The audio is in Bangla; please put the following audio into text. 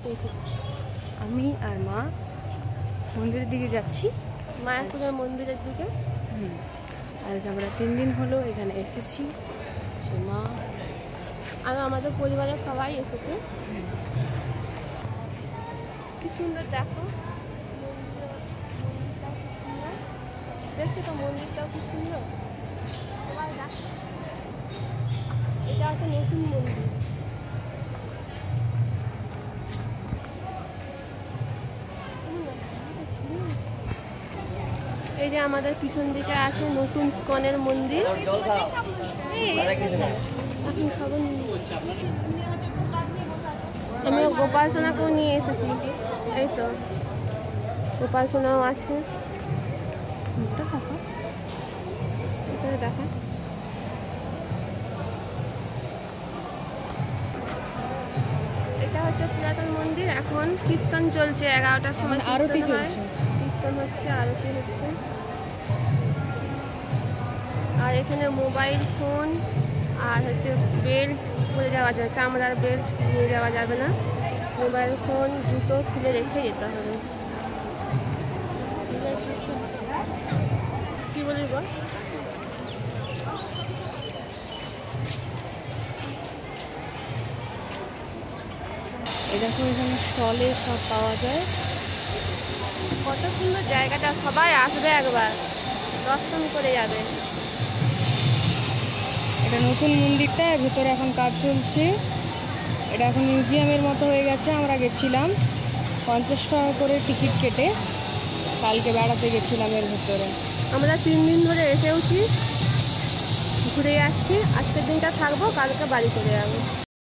আমি আর মা মন্দিরের দিকে যাচ্ছি, মায়াপুরের মন্দিরের দিকে। আজ আমরা 3 দিন হলো এখানে এসেছি। মা আর আমাদের পরিবারের সবাই এসেছে। কি সুন্দর দেখো, দেখছি তো মন্দিরটাও কি সুন্দর। এটা হচ্ছে নতুন মন্দির। এই যে আমাদের পিছন দিকে আছে নতুন ইস্কনের মন্দির। আমি গোপাল সোনাকেও নিয়ে এসেছি, এই তো গোপাল সোনাও আছে। দেখা এটা হচ্ছে পুরাতন মন্দির। এখন কীর্তন চলছে, 11টার সময় আরতি চলছে, কীর্তন হচ্ছে, আরতি হচ্ছে। আর এখানে মোবাইল ফোন আর হচ্ছে বেল্ট খুলে যাওয়া যায়, চামড়ার বেল্ট নিয়ে যাওয়া যাবে না। মোবাইল ফোন জুতো খুলে রেখে যেতে হবে। কি বলবি বল? এরকম এখানে স্টলে সব পাওয়া যায়। কত সুন্দর জায়গাটা, সবাই আসবে একবার দর্শন করে যাবে। এটা নতুন মন্দিরটা, ভেতরে এখন কাজ চলছে। এটা এখন মিউজিয়ামের মতো হয়ে গেছে। আমরা গেছিলাম 50 টাকা করে টিকিট কেটে, কালকে বেড়াতে গেছিলাম এর ভেতরে। আমরা 3 দিন ধরে এসেওছি, ঘুরে যাচ্ছি। আজকের দিনটা থাকবো, কালকে বাড়ি চলে যাবো।